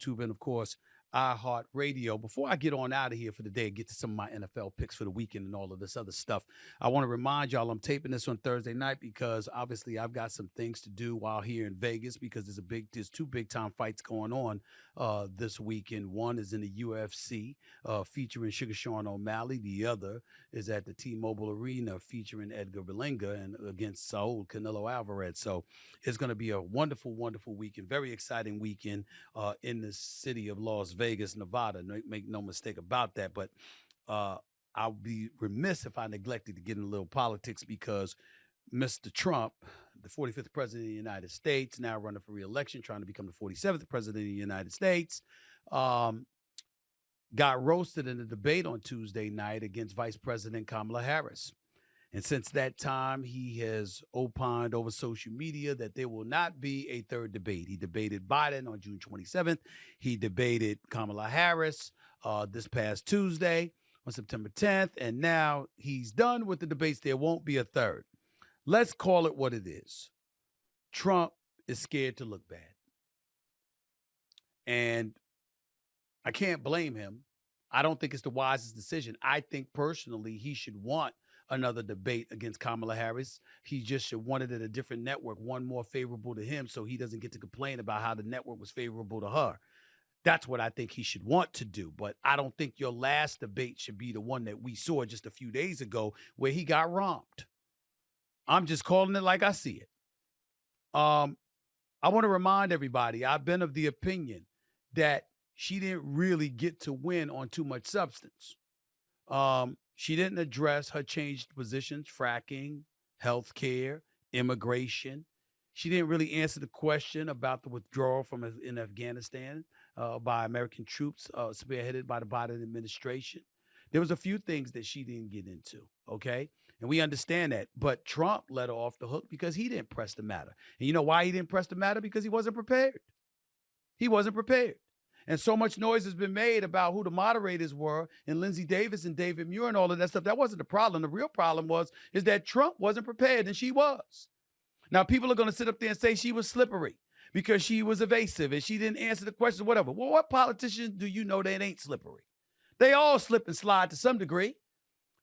YouTube, and of course, iHeartRadio. Before I get on out of here for the day, get to some of my NFL picks for the weekend and all of this other stuff, I want to remind y'all I'm taping this on Thursday night because obviously I've got some things to do while here in Vegas because there's two big time fights going on this weekend. One is in the UFC featuring Sugar Sean O'Malley. The other is at the T-Mobile Arena featuring Edgar Berlanga and against Saul Canelo Alvarez. So it's going to be a wonderful, wonderful weekend, very exciting weekend in the city of Las Vegas, Nevada. Make no mistake about that. But I'll be remiss if I neglected to get in a little politics because Mr. Trump, the 45th president of the United States, now running for re-election, trying to become the 47th president of the United States, got roasted in a debate on Tuesday night against Vice President Kamala Harris. And since that time, he has opined over social media that there will not be a third debate. He debated Biden on June 27th. He debated Kamala Harris this past Tuesday on September 10th. And now he's done with the debates. There won't be a third. Let's call it what it is. Trump is scared to look bad. And I can't blame him. I don't think it's the wisest decision. I think personally he should want another debate against Kamala Harris. He just should want it at a different network, one more favorable to him, so he doesn't get to complain about how the network was favorable to her. That's what I think he should want to do. But I don't think your last debate should be the one that we saw just a few days ago where he got romped. I'm just calling it like I see it. I want to remind everybody, I've been of the opinion that she didn't really get to win on too much substance. She didn't address her changed positions, fracking, healthcare, immigration. She didn't really answer the question about the withdrawal from in Afghanistan by American troops spearheaded by the Biden administration. There was a few things that she didn't get into, okay? And we understand that. But Trump let her off the hook because he didn't press the matter. And you know why he didn't press the matter? Because he wasn't prepared. He wasn't prepared. And so much noise has been made about who the moderators were and Lindsey Davis and David Muir and all of that stuff. That wasn't the problem. The real problem is that Trump wasn't prepared, and she was. Now, people are going to sit up there and say she was slippery because she was evasive and she didn't answer the questions, whatever. Well, what politicians do you know that ain't slippery? They all slip and slide to some degree.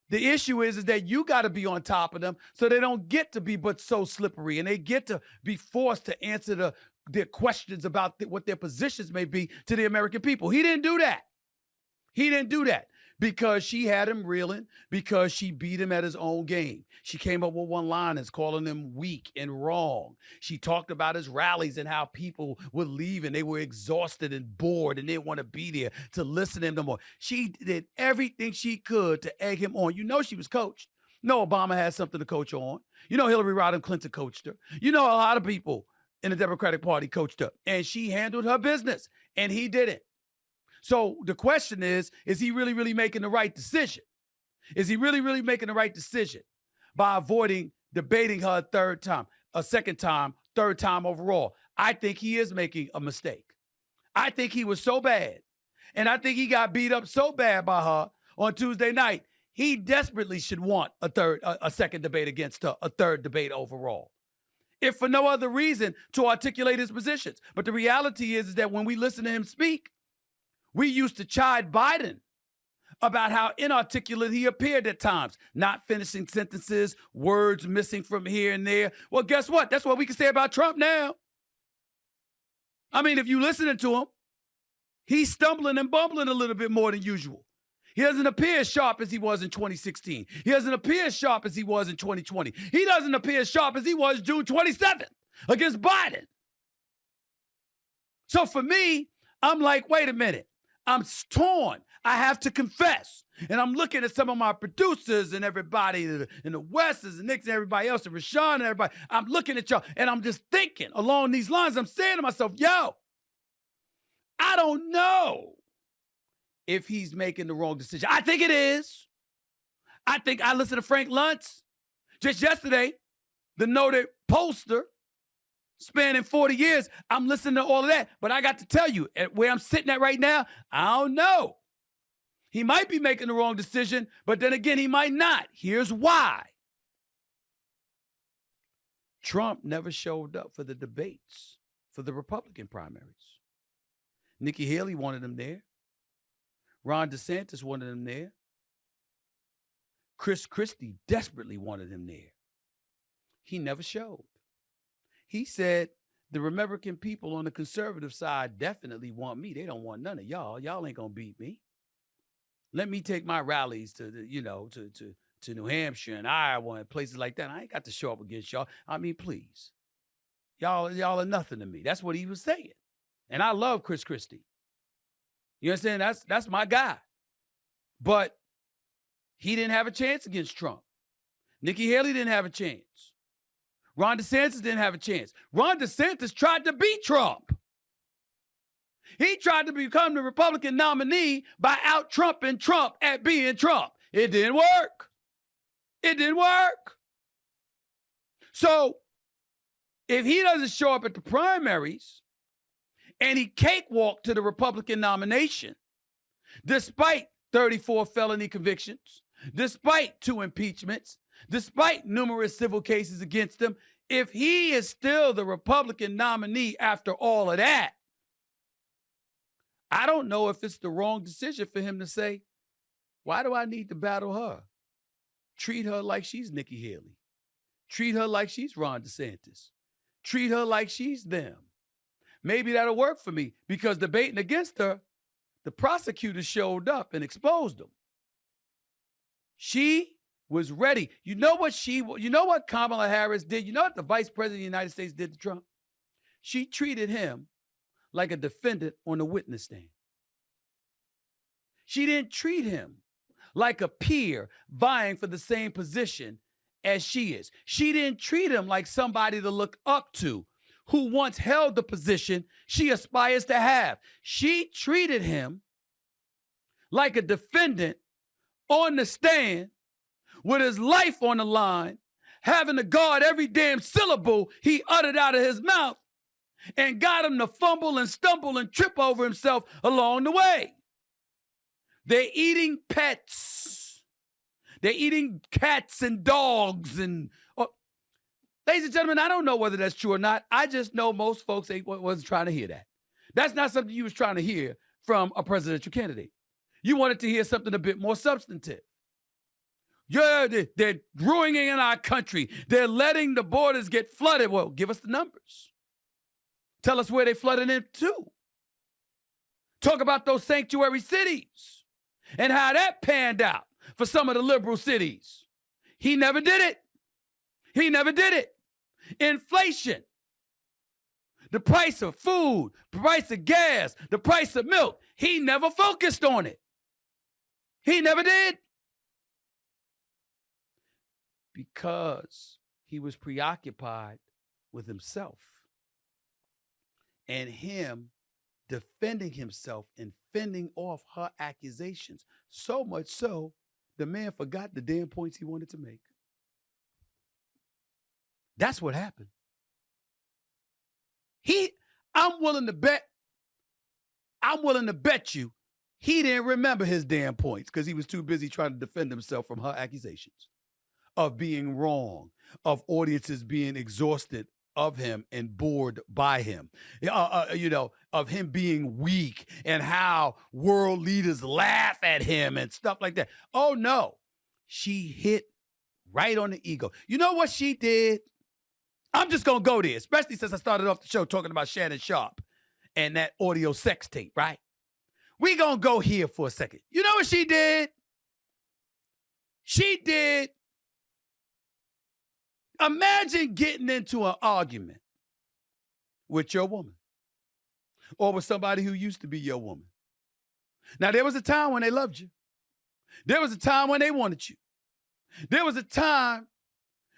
The issue is that you got to be on top of them so they don't get to be but so slippery and they get to be forced to answer their questions about what their positions may be to the American people. He didn't do that. He didn't do that because she had him reeling, because she beat him at his own game. She came up with one-liners calling him weak and wrong. She talked about his rallies and how people would leave and they were exhausted and bored and didn't want to be there to listen to him no more. She did everything she could to egg him on. You know she was coached. You know Obama had something to coach on. You know Hillary Rodham Clinton coached her. You know a lot of people in the Democratic Party coached her. And she handled her business, and he didn't. So the question is he really, really making the right decision? Is he really, really making the right decision by avoiding debating her a second time, third time overall? I think he is making a mistake. I think he was so bad, and I think he got beat up so bad by her on Tuesday night, he desperately should want a second debate against her, a third debate overall, if for no other reason to articulate his positions. But the reality is that when we listen to him speak, we used to chide Biden about how inarticulate he appeared at times, not finishing sentences, words missing from here and there. Well, guess what? That's what we can say about Trump now. I mean, if you listening to him, he's stumbling and bumbling a little bit more than usual. He doesn't appear as sharp as he was in 2016. He doesn't appear as sharp as he was in 2020. He doesn't appear as sharp as he was June 27th against Biden. So for me, I'm like, wait a minute. I'm torn. I have to confess. And I'm looking at some of my producers and everybody in the West and Knicks and everybody else and Rashawn and everybody. I'm looking at y'all and I'm just thinking along these lines. I'm saying to myself, yo, I don't know if he's making the wrong decision. I think it is. I think I listened to Frank Luntz just yesterday, the noted pollster, spanning 40 years. I'm listening to all of that. But I got to tell you, at where I'm sitting at right now, I don't know. He might be making the wrong decision, but then again, he might not. Here's why. Trump never showed up for the debates for the Republican primaries. Nikki Haley wanted him there. Ron DeSantis wanted him there. Chris Christie desperately wanted him there. He never showed. He said, the American people on the conservative side definitely want me. They don't want none of y'all. Y'all ain't going to beat me. Let me take my rallies to New Hampshire and Iowa and places like that. I ain't got to show up against y'all. I mean, please. Y'all are nothing to me. That's what he was saying. And I love Chris Christie. You understand? That's my guy. But he didn't have a chance against Trump. Nikki Haley didn't have a chance. Ron DeSantis didn't have a chance. Ron DeSantis tried to beat Trump. He tried to become the Republican nominee by out-Trumping Trump at being Trump. It didn't work. It didn't work. So if he doesn't show up at the primaries and he cakewalked to the Republican nomination, despite 34 felony convictions, despite 2 impeachments, despite numerous civil cases against him, if he is still the Republican nominee after all of that, I don't know if it's the wrong decision for him to say, why do I need to battle her? Treat her like she's Nikki Haley. Treat her like she's Ron DeSantis. Treat her like she's them. Maybe that'll work for me, because debating against her, the prosecutors showed up and exposed them. She was ready. You know what Kamala Harris did? You know what the vice president of the United States did to Trump? She treated him like a defendant on the witness stand. She didn't treat him like a peer vying for the same position as she is. She didn't treat him like somebody to look up to who once held the position she aspires to have. She treated him like a defendant on the stand with his life on the line, having to guard every damn syllable he uttered out of his mouth, and got him to fumble and stumble and trip over himself along the way. They're eating pets. They're eating cats and dogs. And ladies and gentlemen, I don't know whether that's true or not. I just know most folks wasn't trying to hear that. That's not something you was trying to hear from a presidential candidate. You wanted to hear something a bit more substantive. Yeah, they're ruining our country. They're letting the borders get flooded. Well, give us the numbers. Tell us where they flooded into. Talk about those sanctuary cities and how that panned out for some of the liberal cities. He never did it. He never did it. Inflation, the price of food, the price of gas, the price of milk, he never focused on it. He never did. Because he was preoccupied with himself and him defending himself and fending off her accusations. So much so, the man forgot the damn points he wanted to make. That's what happened. I'm willing to bet you he didn't remember his damn points because he was too busy trying to defend himself from her accusations of being wrong, of audiences being exhausted of him and bored by him, of him being weak and how world leaders laugh at him and stuff like that. Oh, no. She hit right on the ego. You know what she did? I'm just going to go there, especially since I started off the show talking about Shannon Sharp and that audio sex tape, right? We going to go here for a second. You know what she did? She did. Imagine getting into an argument with your woman or with somebody who used to be your woman. Now, there was a time when they loved you. There was a time when they wanted you. There was a time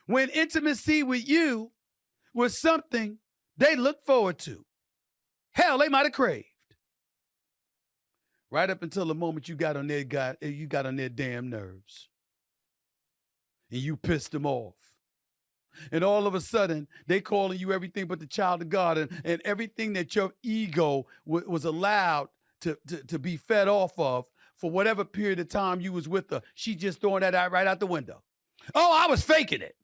when intimacy with you was something they looked forward to. Hell, they might have craved. Right up until the moment you got on their damn nerves. And you pissed them off. And all of a sudden, they calling you everything but the child of God, and everything that your ego was allowed to be fed off of for whatever period of time you was with her. She just throwing that out right out the window. Oh, I was faking it.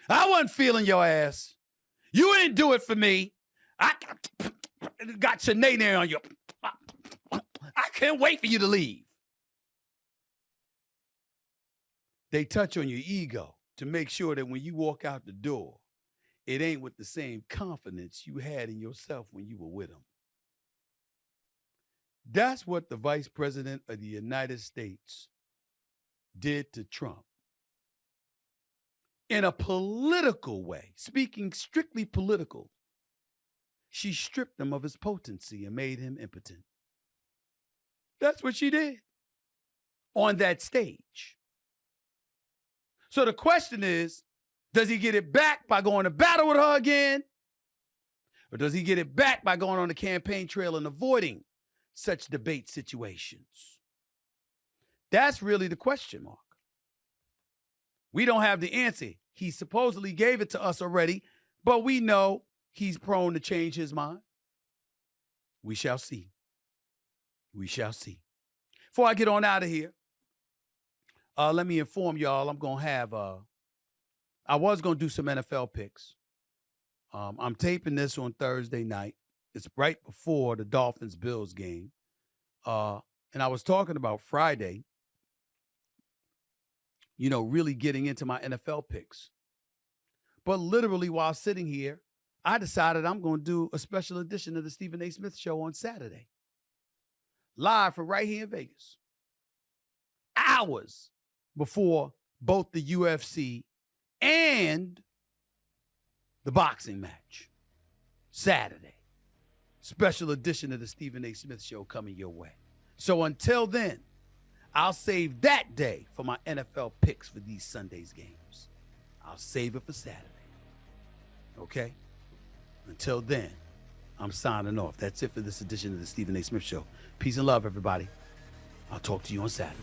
I wasn't feeling your ass. You didn't do it for me. I got your nay on you. can't wait for you to leave. They touch on your ego to make sure that when you walk out the door, it ain't with the same confidence you had in yourself when you were with them. That's what the Vice President of the United States did to Trump. In a political way, speaking strictly political, she stripped him of his potency and made him impotent. That's what she did on that stage. So the question is, does he get it back by going to battle with her again? Or does he get it back by going on the campaign trail and avoiding such debate situations? That's really the question mark. We don't have the answer. He supposedly gave it to us already, but we know he's prone to change his mind. We shall see. We shall see. Before I get on out of here, let me inform y'all I'm going to have, I was going to do some NFL picks. I'm taping this on Thursday night. It's right before the Dolphins-Bills game. And I was talking about Friday, really getting into my NFL picks. But literally while sitting here, I decided I'm going to do a special edition of the Stephen A. Smith Show on Saturday. Live from right here in Vegas. Hours before both the UFC and the boxing match. Saturday. Special edition of the Stephen A. Smith Show coming your way. So until then, I'll save that day for my NFL picks for these Sunday's games. I'll save it for Saturday. Okay? Until then, I'm signing off. That's it for this edition of the Stephen A. Smith Show. Peace and love, everybody. I'll talk to you on Saturday.